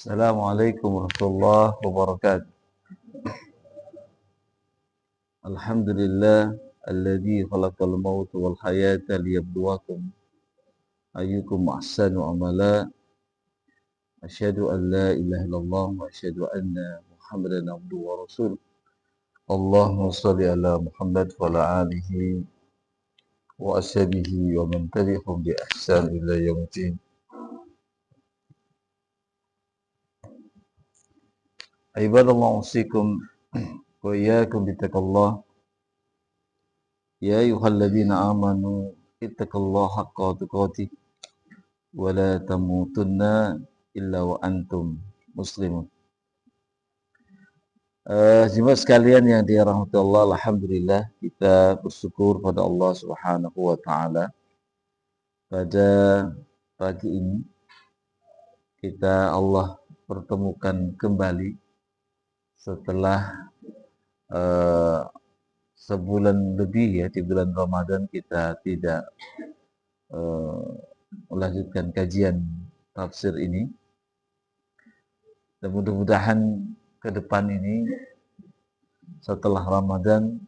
Assalamualaikum warahmatullahi wabarakatuh. Alhamdulillah alladzi khalaqal mauta wal hayata liyabluwakum ayyukum ahsanu amala. Asyhadu an la ilaha illallah wa asyhadu anna Muhammadan abduhu wa rasuluh. Allahumma shalli ala Muhammad wa ala alihi wa ashabihi wa man tabi'ahum bi ihsan ila yaumil. Ibadallah usikum wa iyyakum bittaqallah. Ya ayyuhalladzina amanu ittaqullaha haqqa tuqatih wa la tamutunna illa wa antum muslimun. Jemaah sekalian yang dirahmati Allah, alhamdulillah kita bersyukur pada Allah Subhanahu wa taala. Pada pagi ini kita Allah pertemukan kembali setelah sebulan lebih ya, di bulan Ramadan kita tidak melanjutkan kajian tafsir ini. Dan mudah-mudahan ke depan ini setelah Ramadan,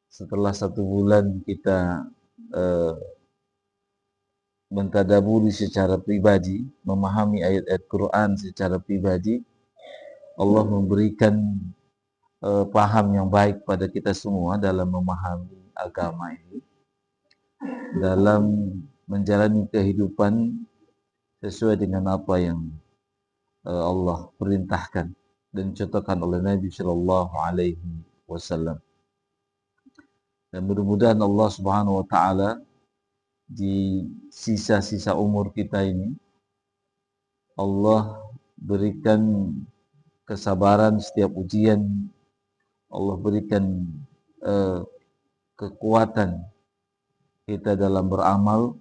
setelah 1 bulan kita mentadaburi secara pribadi, memahami ayat-ayat Quran secara pribadi, Allah memberikan paham yang baik pada kita semua dalam memahami agama ini, dalam menjalani kehidupan sesuai dengan apa yang Allah perintahkan dan contohkan oleh Nabi Shallallahu Alaihi Wasallam. Dan mudah-mudahan Allah Subhanahu Wa Taala di sisa-sisa umur kita ini Allah berikan kesabaran setiap ujian, Allah berikan kekuatan kita dalam beramal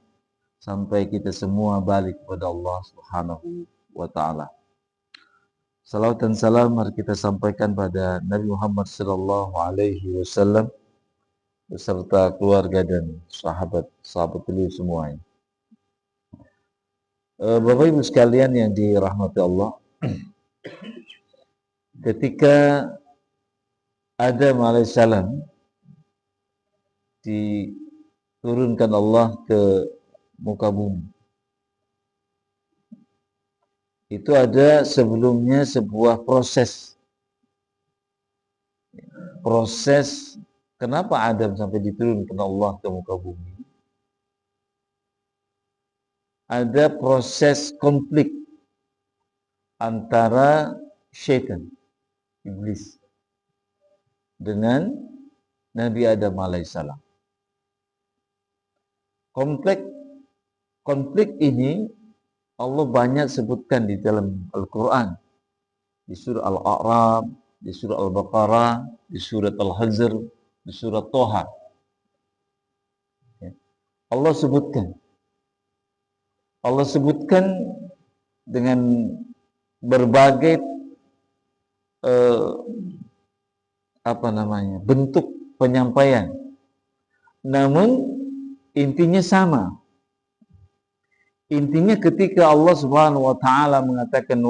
sampai kita semua balik kepada Allah Subhanahu wa taala. Salawat dan salam mari kita sampaikan pada Nabi Muhammad sallallahu alaihi wasallam beserta keluarga dan sahabat beliau semuanya. Bapak Ibu sekalian yang dirahmati Allah, ketika Adam alaihissalam diturunkan Allah ke muka bumi, itu ada sebelumnya sebuah proses kenapa Adam sampai diturunkan Allah ke muka bumi. Ada proses konflik antara syaitan, iblis, dengan Nabi Adam alaihissalam. Konflik ini Allah banyak sebutkan di dalam Al-Quran, di surah Al-A'raf, di surah Al-Baqarah, di surat Al-Hajr, di surat Toha. Allah sebutkan dengan berbagai bentuk penyampaian, namun intinya sama. Intinya ketika Allah Subhanahu wa taala mengatakan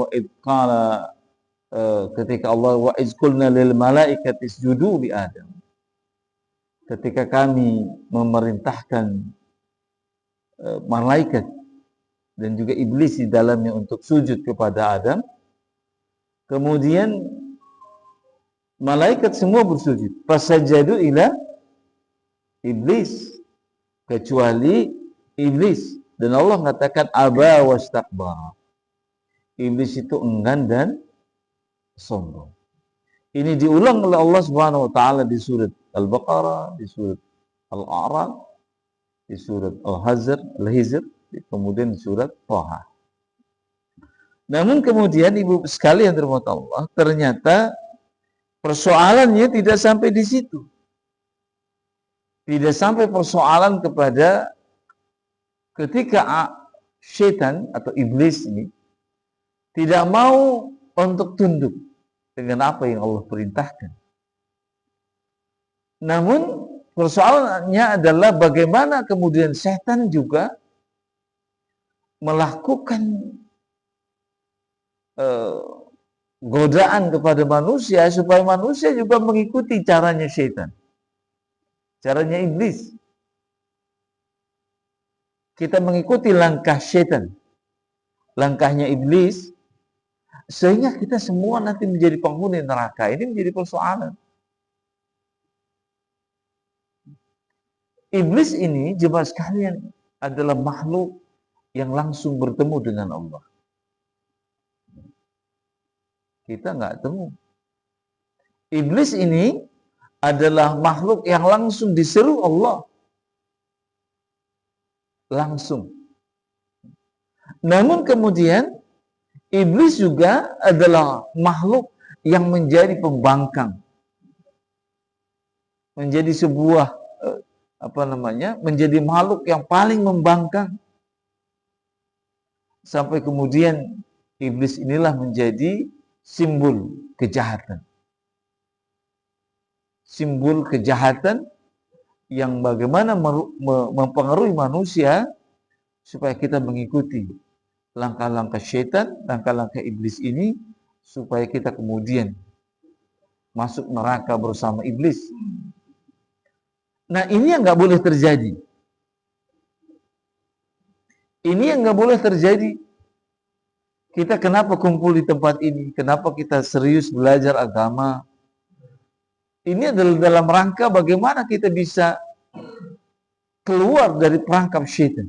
ketika Allah wa izqulna lil malaikati isjudu li Adam. Ketika kami memerintahkan malaikat dan juga iblis di dalamnya untuk sujud kepada Adam, kemudian malaikat semua bersujud. Fasajadu ila iblis, kecuali iblis. Dan Allah mengatakan aba wastakbara. Iblis itu enggan dan sombong. Ini diulang oleh Allah Subhanahu wa taala di surat Al-Baqarah, di surat Al-A'raf, di surat Al-Hajr, kemudian di surat Thaha. Namun kemudian Ibu sekalian dirahmati Allah, ternyata persoalannya tidak sampai di situ. Tidak sampai persoalan kepada ketika syaitan atau iblis ini tidak mau untuk tunduk dengan apa yang Allah perintahkan. Namun persoalannya adalah bagaimana kemudian syaitan juga melakukan eh, godaan kepada manusia supaya manusia juga mengikuti caranya syaitan, caranya iblis. Kita mengikuti langkah syaitan, langkahnya iblis, sehingga kita semua nanti menjadi penghuni neraka. Ini menjadi persoalan. Iblis ini, jemaah sekalian, adalah makhluk yang langsung bertemu dengan Allah. Kita nggak temu. Iblis ini adalah makhluk yang langsung diseru Allah. Langsung. Namun kemudian, iblis juga adalah makhluk yang menjadi pembangkang. Menjadi sebuah, menjadi makhluk yang paling membangkang. Sampai kemudian, iblis inilah menjadi simbol kejahatan. Simbol kejahatan yang bagaimana mempengaruhi manusia supaya kita mengikuti langkah-langkah syaitan, langkah-langkah iblis ini, supaya kita kemudian masuk neraka bersama iblis. Nah, ini yang nggak boleh terjadi. Ini yang nggak boleh terjadi. Kita kenapa kumpul di tempat ini? Kenapa kita serius belajar agama? Ini adalah dalam rangka bagaimana kita bisa keluar dari perangkap syaitan.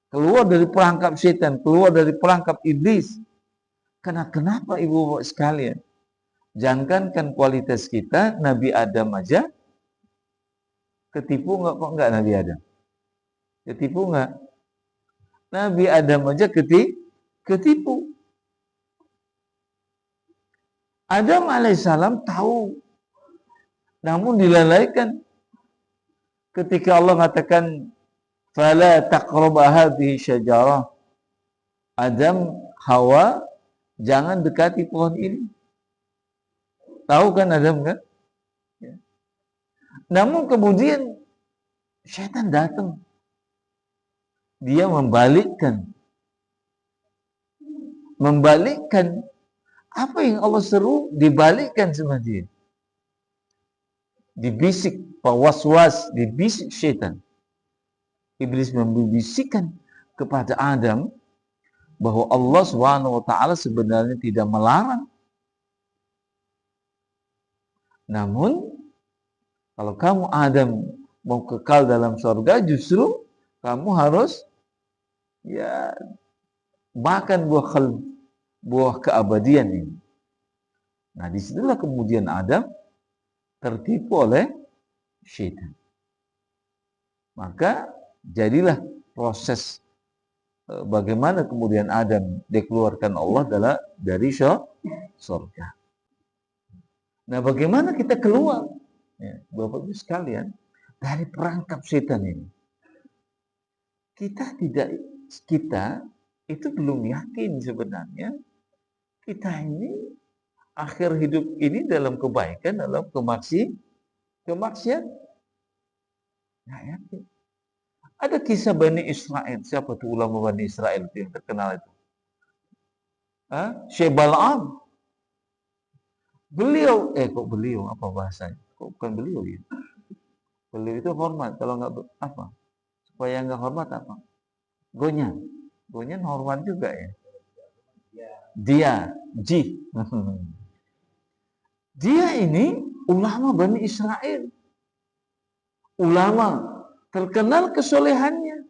Keluar dari perangkap syaitan, keluar dari perangkap iblis. Karena kenapa ibu bapak sekalian? Jangankan kualitas kita, Nabi Adam aja ketipu nggak, kok nggak Nabi Adam? Ketipu nggak? Nabi Adam aja ketipu. Adam alaihissalam tahu, namun dilalaikan. Ketika Allah mengatakan, "Fala taqraba hadhihi syajarah." Adam, Hawa, jangan dekati pohon ini. Tahu kan Adam kan? Ya. Namun kemudian syaitan datang. Dia membalikkan apa yang Allah seru, dibalikkan sama dia. Dibisik, waswas, dibisik syaitan. Iblis membisikkan kepada Adam bahwa Allah Subhanahu wa taala sebenarnya tidak melarang. Namun kalau kamu Adam mau kekal dalam surga, justru kamu harus makan buah keabadian ini. Nah, disitulah kemudian Adam tertipu oleh syaitan. Maka jadilah proses bagaimana kemudian Adam dikeluarkan Allah dari surga. Nah, bagaimana kita keluar? Ya, Bapak Ibu sekalian, dari perangkap setan ini. Kita itu belum yakin sebenarnya kita ini akhir hidup ini dalam kebaikan, dalam kemaksiatan. Nggak yakin. Ada kisah Bani Israel. Siapa tuh ulama Bani Israel itu yang terkenal itu? Syekh Bal'am. Beliau, apa bahasanya? Kok bukan beliau ya? Beliau itu hormat. Kalau nggak apa? Supaya nggak hormat apa? Gonyan. Gonyan hormat juga ya. Dia. Dia ini ulama Bani Israel. Ulama. Terkenal kesolehannya.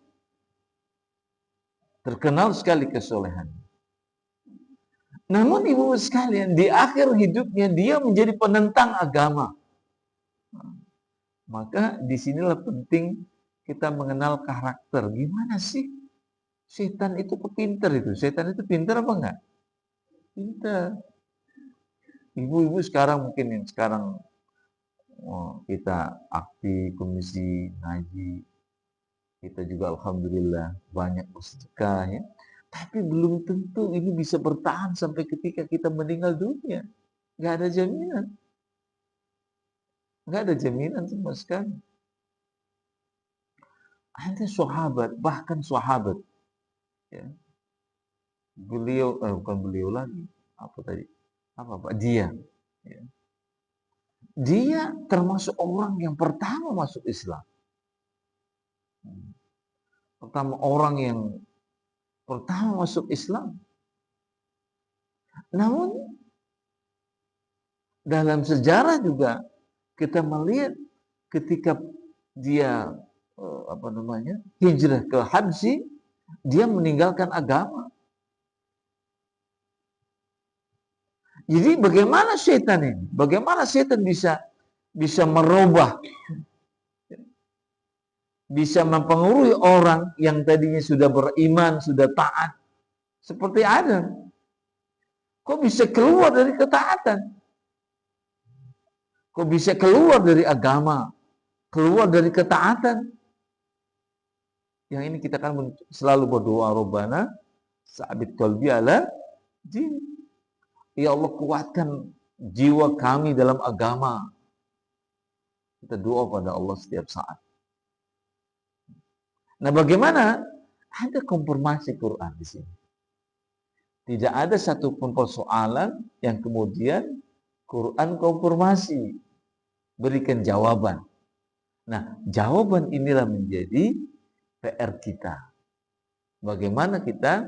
Terkenal sekali kesolehannya. Namun ibu sekalian, di akhir hidupnya dia menjadi penentang agama. Maka disinilah penting kita mengenal karakter. Gimana sih? Setan itu pintar itu. Setan itu pintar apa enggak? Pintar. Ibu-ibu sekarang mungkin yang sekarang kita aktif komisi ngaji. Kita juga alhamdulillah banyak bersedekah ya. Tapi belum tentu ini bisa bertahan sampai ketika kita meninggal dunia. Nggak ada jaminan. Nggak ada jaminan sama sekali. Ada sahabat, bahkan sahabat. Ya. beliau bukan beliau lagi, apa tadi? Apa Pak? Dia. Ya. Dia termasuk orang yang pertama masuk Islam. Orang yang pertama masuk Islam. Namun dalam sejarah juga kita melihat ketika dia hijrah ke Habsyi, dia meninggalkan agama. Jadi bagaimana setan ini? Bagaimana setan bisa merubah, bisa mempengaruhi orang yang tadinya sudah beriman, sudah taat, seperti Adam. Kok bisa keluar dari ketaatan? Kok bisa keluar dari agama, keluar dari ketaatan? Yang ini kita kan selalu berdoa, Rabbana sabit qalbi ala din. Ya Allah, kuatkan jiwa kami dalam agama. Kita doa pada Allah setiap saat. Nah, bagaimana? Ada konfirmasi Quran di sini. Tidak ada satupun persoalan yang kemudian Quran konfirmasi, berikan jawaban. Nah, jawaban inilah menjadi PR kita. Bagaimana kita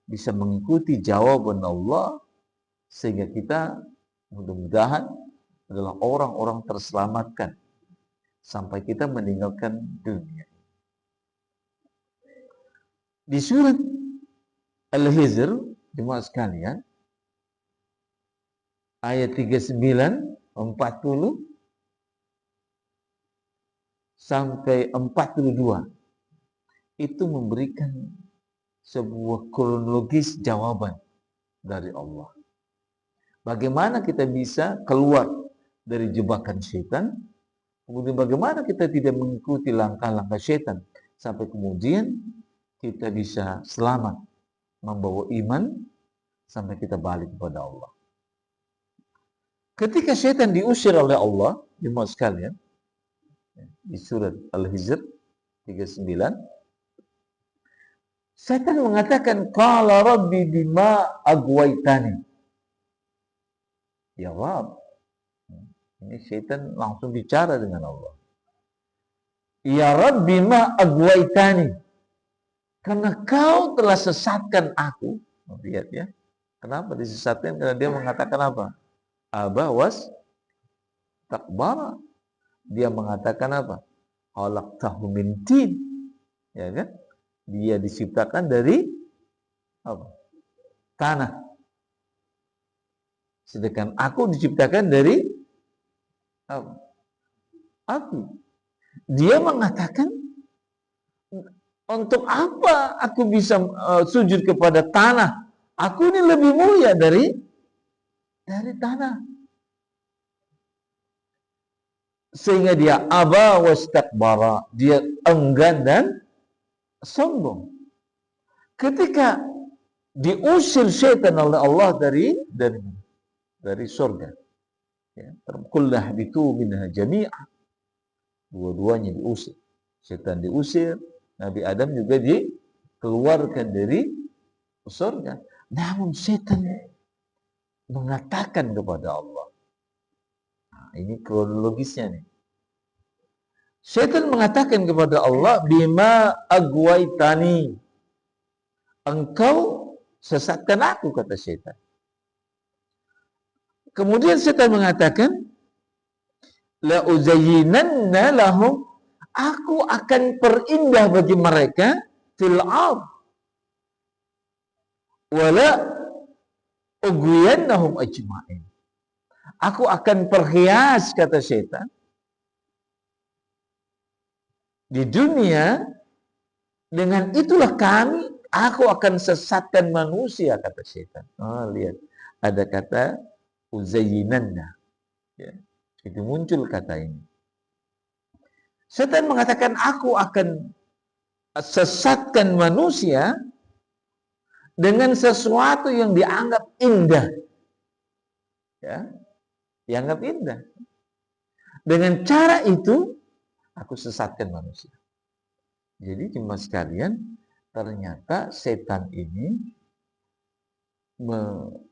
bisa mengikuti jawaban Allah sehingga kita mudah-mudahan adalah orang-orang terselamatkan sampai kita meninggalkan dunia. Di surat Al-Hijr, jemaah sekalian, ayat 39, 40 sampai 42 itu memberikan sebuah kronologis jawaban dari Allah. Bagaimana kita bisa keluar dari jebakan setan, kemudian bagaimana kita tidak mengikuti langkah-langkah setan, sampai kemudian kita bisa selamat, membawa iman, sampai kita balik kepada Allah. Ketika setan diusir oleh Allah, jemaah sekalian, di surat Al-Hijr 39, setan mengatakan, qala rabbi bima agwaitani. Ya Rabb, ini setan langsung bicara dengan Allah. Ya Rabbi ma agwaitani, karena kau telah sesatkan aku. Lihat ya, kenapa disesatkan? Karena dia mengatakan apa? Aba was takbara. Dia mengatakan apa? Khalaqtahu min tin. Ya kan? Dia diciptakan dari apa? Tanah. Sedangkan aku diciptakan dari apa? Api. Dia mengatakan, untuk apa aku bisa sujud kepada tanah? Aku ini lebih mulia dari tanah. Sehingga dia aba wastakbara, dia enggan dan sombong. Ketika diusir setan oleh Allah dari surga, ya, qulna habitu minha jami'a, dua-duanya diusir. Setan diusir, Nabi Adam juga dikeluarkan dari surga. Namun setan mengatakan kepada Allah. Nah, ini kronologisnya nih. Setan mengatakan kepada Allah, bima agwaitani, engkau sesatkan aku, kata setan. Kemudian setan mengatakan, la uzayyinanna lahum, aku akan perindah bagi mereka fil ard wala ughwiyannahum ajma'in. Aku akan perhias, kata setan, di dunia, dengan itulah aku akan sesatkan manusia, kata setan. Oh, lihat, ada kata uzayyinanna, ya, itu muncul kata ini. Setan mengatakan, aku akan sesatkan manusia dengan sesuatu yang dianggap indah, ya, dianggap indah. Dengan cara itu aku sesatkan manusia. Jadi jemaah sekalian, ternyata setan ini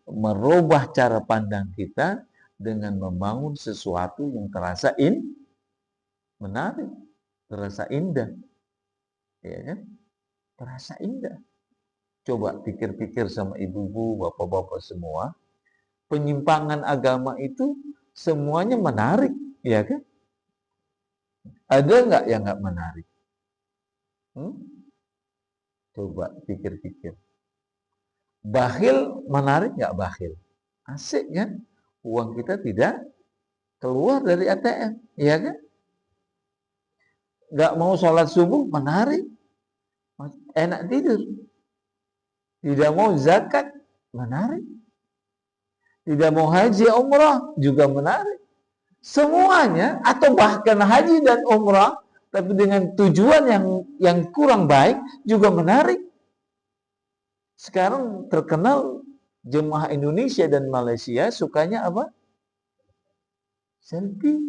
merubah cara pandang kita dengan membangun sesuatu yang terasa menarik, terasa indah, ya kan? Terasa indah. Coba pikir-pikir sama ibu-ibu, bapak-bapak semua, penyimpangan agama itu semuanya menarik, ya kan? Ada nggak yang nggak menarik? Coba pikir-pikir. Bakhil menarik nggak bakhil? Asik kan? Uang kita tidak keluar dari ATM, ya kan? Nggak mau sholat subuh menarik, enak tidur. Tidak mau zakat menarik. Tidak mau haji umrah juga menarik. Semuanya atau bahkan haji dan umrah tapi dengan tujuan yang kurang baik juga menarik. Sekarang terkenal jemaah Indonesia dan Malaysia sukanya apa? Selfie.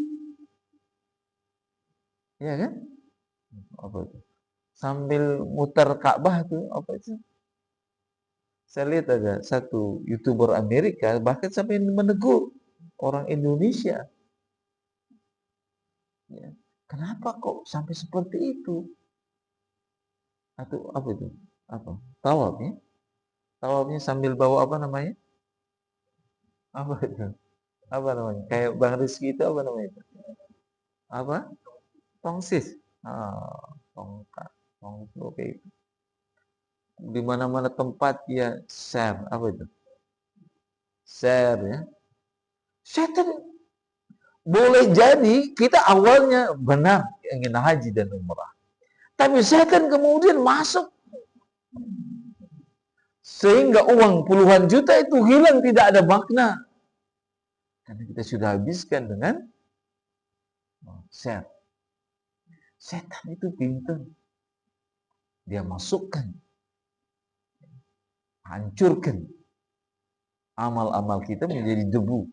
Ya kan? Apa itu? Sambil muter Ka'bah itu apa itu? Saya lihat ada satu YouTuber Amerika bahkan sampai menegur orang Indonesia. Ya. Kenapa kok sampai seperti itu? Atau apa itu? Apa? Tawafnya? Tawafnya sambil bawa apa namanya? Apa itu? Apa namanya? Kayak Bang Rizky itu apa namanya itu? Apa? Tongsis. Tongkat. Tongsis oke itu. Di mana-mana tempat ya share. Apa itu? Share ya. Setan boleh jadi kita awalnya benar ingin haji dan umrah. Tapi setan kemudian masuk sehingga uang puluhan juta itu hilang, tidak ada makna. Karena kita sudah habiskan dengan share. Setan itu pintar. Dia masukkan, hancurkan amal-amal kita menjadi debu.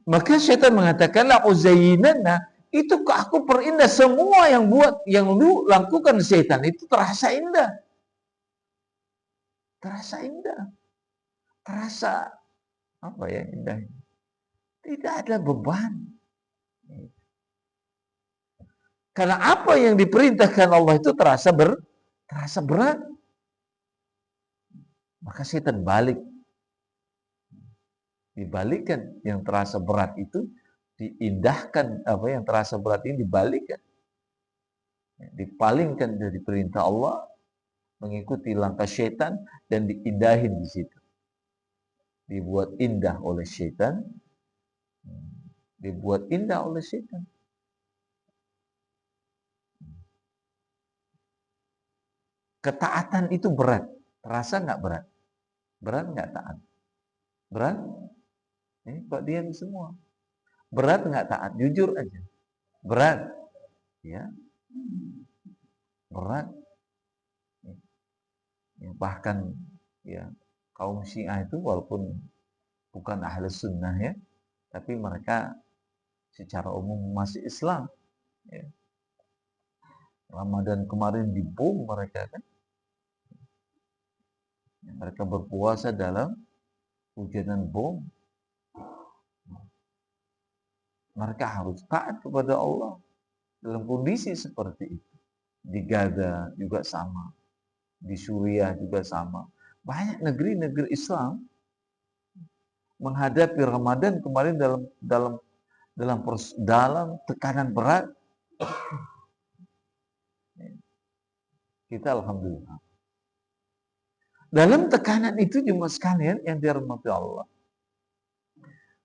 Maka setan mengatakan, la uzayyinanna, itu aku perindah semua yang lu lakukan setan itu terasa indah. Terasa indah. Terasa apa ya indah? Tidak ada beban. Karena apa yang diperintahkan Allah itu terasa berat. Maka setan balik. Dibalikkan yang terasa berat itu diindahkan, apa yang terasa berat ini dibalikkan. Dipalingkan dari perintah Allah, mengikuti langkah setan dan diindahin di situ. Dibuat indah oleh setan. Dibuat indah oleh setan. Ketaatan itu berat. Terasa nggak berat? Berat nggak taat? Berat? Ini kok diam semua. Berat nggak taat? Jujur aja. Berat. Ya. Berat. Ya, bahkan ya kaum Syiah itu walaupun bukan ahli sunnah ya, tapi mereka secara umum masih Islam. Ya. Ramadan kemarin dibom mereka kan. Mereka berpuasa dalam hujanan bom. Mereka harus taat kepada Allah dalam kondisi seperti itu. Di Gaza juga sama. Di Suriah juga sama. Banyak negeri-negeri Islam menghadapi Ramadan kemarin dalam tekanan berat. Kita alhamdulillah. Dalam tekanan itu jemaah sekalian yang dirahmati Allah.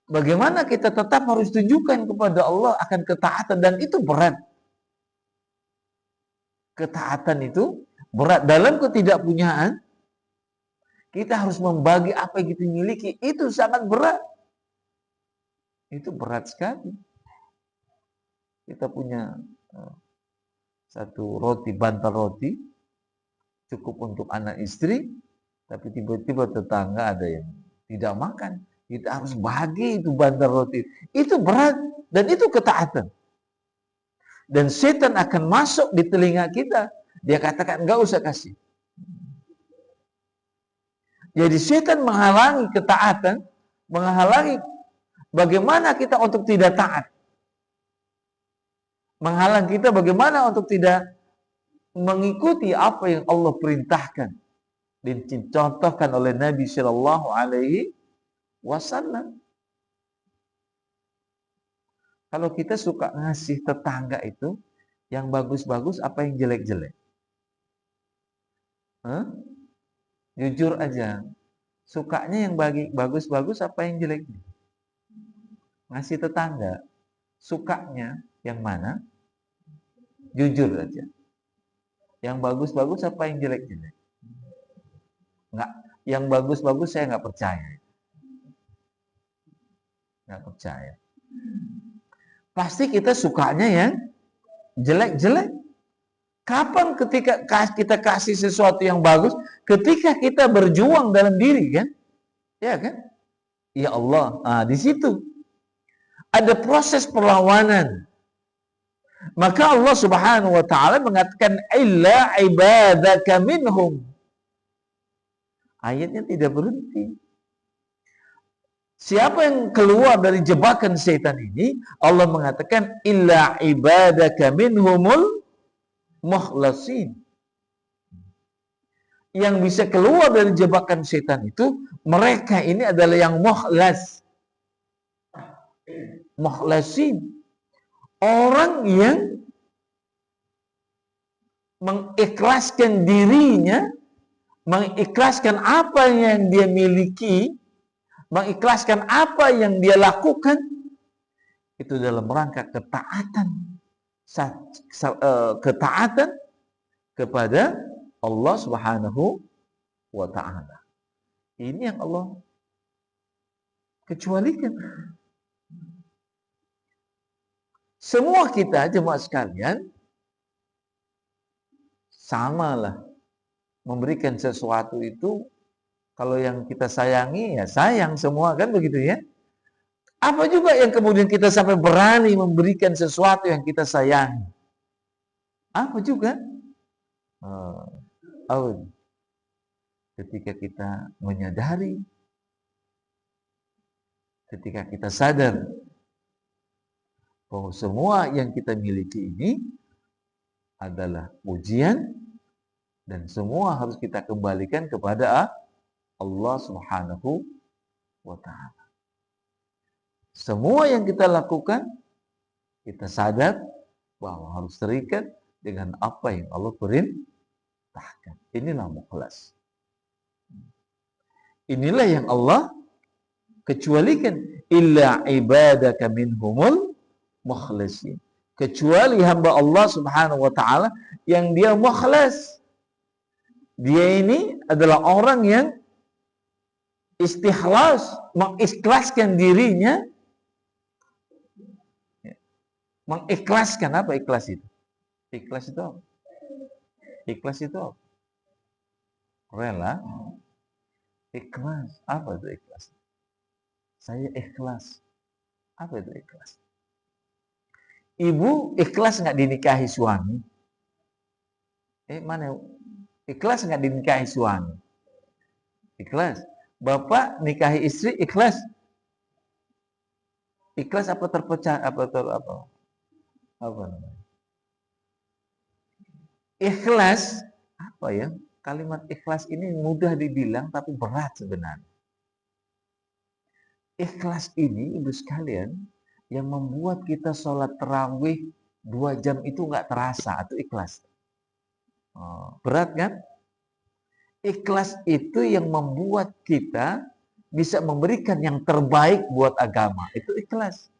Bagaimana kita tetap harus tunjukkan kepada Allah akan ketaatan, dan itu berat. Ketaatan itu berat. Dalam ketidakpunyaan, kita harus membagi apa yang kita miliki. Itu sangat berat. Itu berat sekali. Kita punya satu roti, bantal roti, cukup untuk anak istri, tapi tiba-tiba tetangga ada yang tidak makan. Kita harus bagi itu bantal roti. Itu berat dan itu ketaatan. Dan setan akan masuk di telinga kita. Dia katakan enggak usah kasih. Jadi setan menghalangi ketaatan, menghalangi bagaimana kita untuk tidak taat. Menghalang kita bagaimana untuk tidak mengikuti apa yang Allah perintahkan dan dicontohkan oleh Nabi Shallallahu Alaihi Wasallam. Kalau kita suka ngasih tetangga itu yang bagus-bagus, apa yang jelek-jelek? Jujur aja, sukanya yang bagus-bagus, apa yang jelek? Ngasih tetangga, sukanya yang mana? Jujur aja. Yang bagus-bagus, apa yang jelek-jelek? Enggak, yang bagus-bagus saya nggak percaya. Nggak percaya. Pasti kita sukanya yang jelek-jelek. Kapan ketika kita kasih sesuatu yang bagus? Ketika kita berjuang dalam diri, kan? Ya kan? Ya Allah, di situ ada proses perlawanan. Maka Allah Subhanahu wa taala mengatakan illa ibadaka minhum. Ayatnya tidak berhenti. Siapa yang keluar dari jebakan setan ini, Allah mengatakan illa ibadaka minhumul mukhlasin. Yang bisa keluar dari jebakan setan itu, mereka ini adalah yang mukhlas. Mukhlasin. Orang yang mengikhlaskan dirinya, mengikhlaskan apa yang dia miliki, mengikhlaskan apa yang dia lakukan, itu dalam rangka ketaatan, ketaatan kepada Allah Subhanahu wa ta'ala. Ini yang Allah kecualikan. Semua kita jemaah sekalian samalah memberikan sesuatu itu. Kalau yang kita sayangi, ya sayang semua, kan begitu ya. Apa juga yang kemudian kita sampai berani memberikan sesuatu yang kita sayangi? Apa juga? Ketika kita menyadari, ketika kita sadar bahwa semua yang kita miliki ini adalah ujian dan semua harus kita kembalikan kepada Allah Subhanahu wa ta'ala. Semua yang kita lakukan, kita sadar bahwa harus terikat dengan apa yang Allah perintahkan. Inilah mukhlas. Inilah yang Allah kecualikan. Illa ibadaka minhumul mukhlasin. Kecuali hamba Allah Subhanahu wa ta'ala yang dia mukhlas. Dia ini adalah orang yang istikhlas, mengikhlaskan dirinya. Mengikhlaskan, apa ikhlas itu? Ikhlas itu apa? Ikhlas itu apa? Rela. Ikhlas. Apa itu ikhlas? Saya ikhlas. Apa itu ikhlas? Ibu ikhlas nggak dinikahi suami? Mana? Ikhlas nggak dinikahi suami? Ikhlas. Bapak nikahi istri ikhlas? Ikhlas apa terpecah? Apa namanya? Ikhlas apa ya? Kalimat ikhlas ini mudah dibilang tapi berat sebenarnya. Ikhlas ini, ibu sekalian, yang membuat kita sholat tarawih 2 jam itu nggak terasa, itu ikhlas. Berat kan? Ikhlas itu yang membuat kita bisa memberikan yang terbaik buat agama. Itu ikhlas.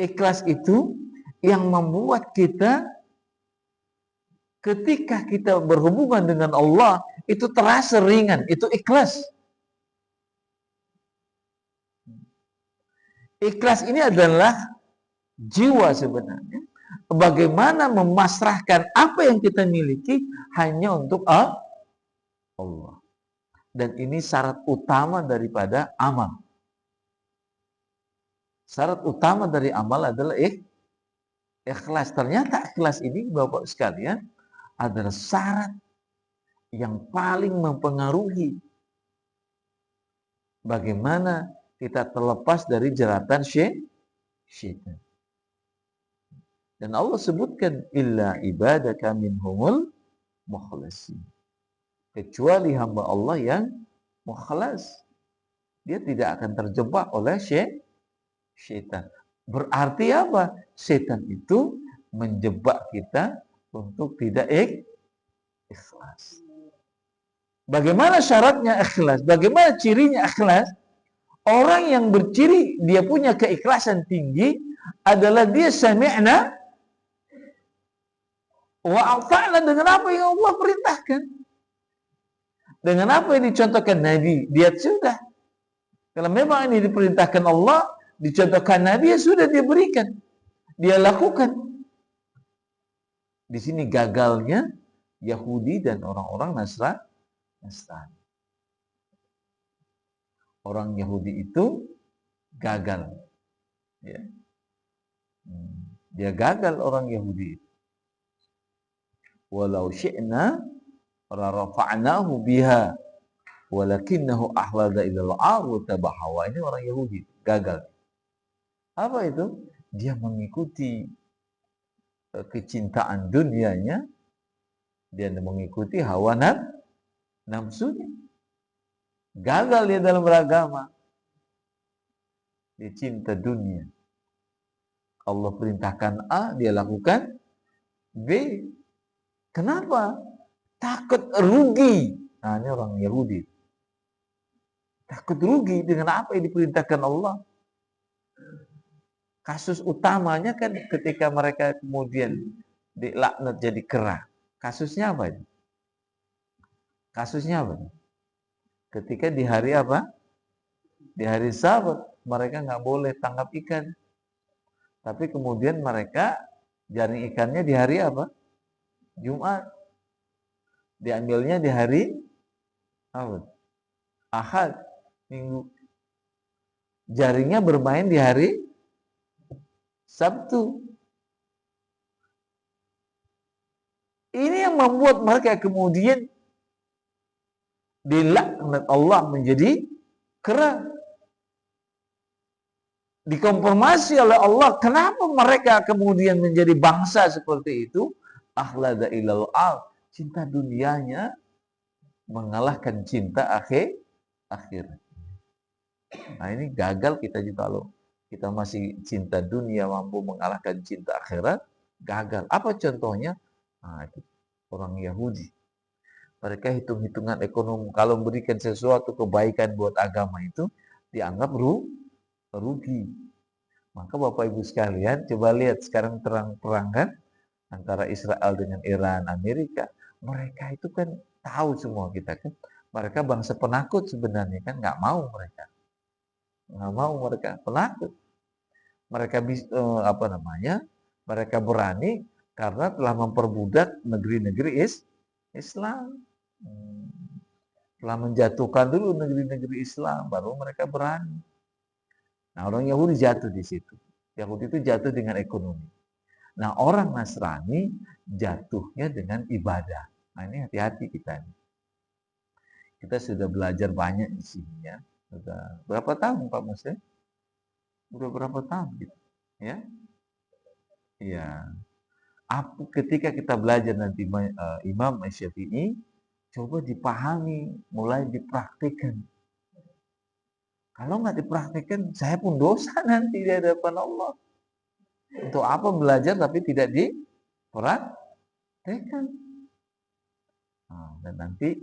Ikhlas itu yang membuat kita ketika kita berhubungan dengan Allah itu terasa ringan. Itu ikhlas. Ikhlas ini adalah jiwa sebenarnya. Bagaimana memasrahkan apa yang kita miliki hanya untuk Allah. Dan ini syarat utama daripada amal. Syarat utama dari amal adalah ikhlas. Ternyata ikhlas ini Bapak sekalian adalah syarat yang paling mempengaruhi bagaimana kita terlepas dari jeratan syaitan. Dan Allah sebutkan illa ibadaka minhumul mukhlasin. Kecuali hamba Allah yang mukhlas. Dia tidak akan terjebak oleh syaitan. Berarti apa? Syaitan itu menjebak kita untuk tidak ikhlas. Bagaimana syaratnya ikhlas? Bagaimana cirinya ikhlas? Orang yang berciri dia punya keikhlasan tinggi adalah dia sami'na wa ata'na, dengan apa yang Allah perintahkan. Dengan apa yang dicontohkan Nabi, dia sudah. Kalau memang ini diperintahkan Allah, dicontohkan Nabi, ya sudah dia berikan. Dia lakukan. Di sini gagalnya Yahudi dan orang-orang Nasrani. Orang Yahudi itu gagal. Ya. Dia gagal orang Yahudi. Walau syi'na rafa'nahu biha walakinnahu ahlada ilal ard tabahawa. Ini orang Yahudi gagal. Apa itu? Dia mengikuti kecintaan dunianya, dia mengikuti hawa nafsunya. Gagal dia dalam beragama. Dia cinta dunia. Allah perintahkan A, dia lakukan B. Kenapa? Takut rugi. Nah, ini orang Yahudi. Takut rugi dengan apa yang diperintahkan Allah. Kasus utamanya kan ketika mereka kemudian dilaknat jadi kera. Kasusnya apa ini? Kasusnya apa? Ketika di hari apa? Di hari Sabat, mereka nggak boleh tangkap ikan. Tapi kemudian mereka jaring ikannya di hari apa? Jumat. Diambilnya di hari apa? Ahad, Minggu. Jaringnya bermain di hari Sabtu. Ini yang membuat mereka kemudian dilaknat Allah menjadi kera. Dikonfirmasi oleh Allah, kenapa mereka kemudian menjadi bangsa seperti itu? Akhlada ilal al, cinta dunianya mengalahkan cinta akhirat. Nah, ini gagal kita juga kalau kita masih cinta dunia mampu mengalahkan cinta akhirat, gagal. Apa contohnya? Nah, itu orang Yahudi. Mereka hitung-hitungan ekonomi, kalau memberikan sesuatu kebaikan buat agama itu dianggap rugi. Maka Bapak Ibu sekalian, coba lihat sekarang terang-terangan antara Israel dengan Iran, Amerika. Mereka itu kan tahu semua kita kan. Mereka bangsa penakut sebenarnya kan, nggak mau mereka penakut. Mereka mereka berani karena telah memperbudak negeri-negeri Islam. Telah menjatuhkan dulu negeri-negeri Islam, baru mereka berani. Nah, orang Yahudi jatuh di situ. Yahudi itu jatuh dengan ekonomi. Nah, orang Nasrani jatuhnya dengan ibadah. Nah, ini hati-hati kita. Kita sudah belajar banyak di sini ya. Sudah berapa tahun Pak Muslim? Sudah berapa tahun gitu? Ya. Iya. Ketika kita belajar nanti Imam Syafi'i, coba dipahami, mulai dipraktikkan. Kalau nggak dipraktikkan, saya pun dosa nanti di hadapan Allah. Untuk apa belajar tapi tidak dipraktikkan? Nah, dan nanti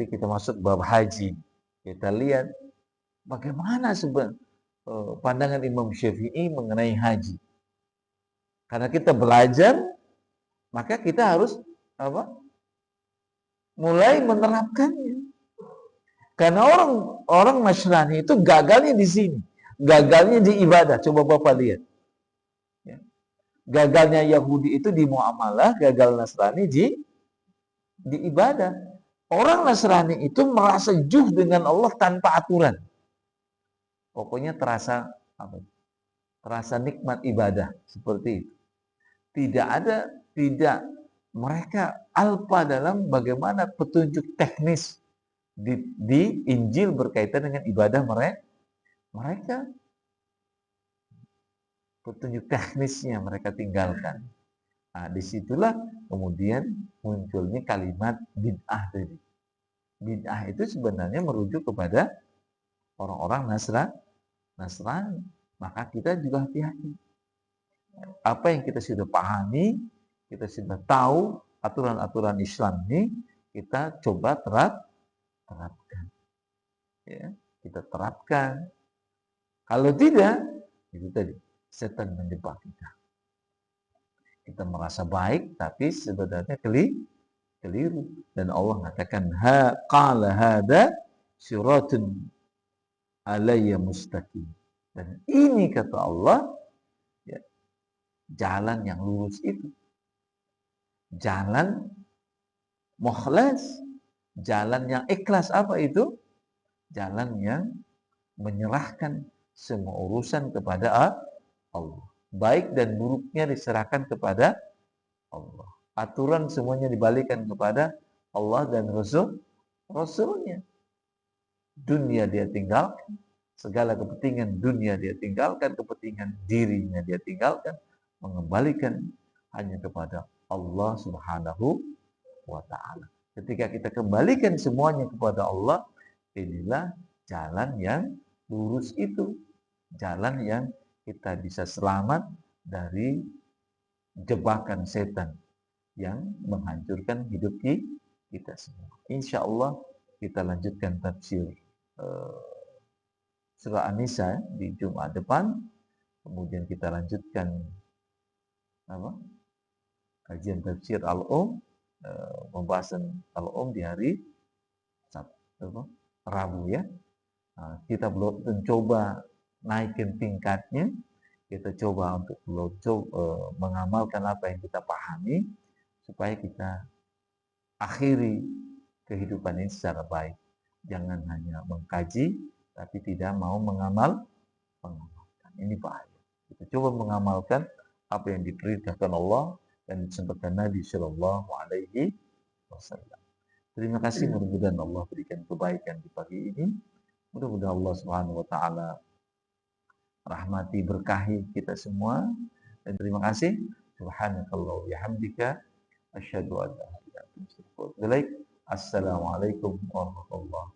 kita masuk bab haji. Kita lihat bagaimana pandangan Imam Syafi'i mengenai haji. Karena kita belajar, maka kita harus mulai menerapkannya. Karena orang Nasrani itu gagalnya di sini, gagalnya di ibadah. Coba Bapak lihat. Ya. Gagalnya Yahudi itu di muamalah, gagal Nasrani di ibadah. Orang Nasrani itu merasa juh dengan Allah tanpa aturan. Pokoknya terasa nikmat ibadah seperti itu. Tidak mereka alpa dalam bagaimana petunjuk teknis di Injil berkaitan dengan ibadah mereka. Petunjuk teknisnya mereka tinggalkan. Nah, disitulah kemudian munculnya kalimat bid'ah tadi. Bid'ah itu sebenarnya merujuk kepada orang-orang Nasrani. Maka kita juga hati-hati. Apa yang kita sudah pahami, kita sudah tahu aturan-aturan Islam ini, kita coba terapkan. Ya, kita terapkan. Kalau tidak, itu tadi setan menjebak kita. Kita merasa baik, tapi sebenarnya keliru. Dan Allah mengatakan, qala hada siratun alayya mustaqim. Dan ini kata Allah, ya, jalan yang lurus itu. Jalan mukhlas, jalan yang ikhlas. Apa itu? Jalan yang menyerahkan semua urusan kepada Allah. Baik dan buruknya diserahkan kepada Allah. Aturan semuanya dibalikan kepada Allah dan Rasulnya. Dunia dia tinggalkan. Segala kepentingan dunia dia tinggalkan. Kepentingan dirinya dia tinggalkan. Mengembalikan hanya kepada Allah Subhanahu wa ta'ala. Ketika kita kembalikan semuanya kepada Allah, inilah jalan yang lurus itu. Jalan yang kita bisa selamat dari jebakan setan yang menghancurkan hidup kita semua. Insya Allah kita lanjutkan tafsir surah An-Nisa di Jumat depan. Kemudian kita lanjutkan kajian tafsir pembahasan Al-Um di hari Rabu ya. Kita belum mencoba naikin tingkatnya, kita coba untuk mengamalkan apa yang kita pahami supaya kita akhiri kehidupan ini secara baik. Jangan hanya mengkaji tapi tidak mau mengamalkan. Ini bahaya. Kita coba mengamalkan apa yang diperintahkan Allah dan disampaikan Nabi Shallallahu Alaihi Wasallam. Terima kasih, mudah-mudahan Allah berikan kebaikan di pagi ini. Mudah-mudahan Allah Subhanahu Wa Taala rahmati berkahi kita semua. Dan terima kasih. Subhanakallah wa bihamdika asyhadu an la ilaha illa anta astaghfiruka wa atubu ilaik. Assalamualaikum warahmatullahi wabarakatuh.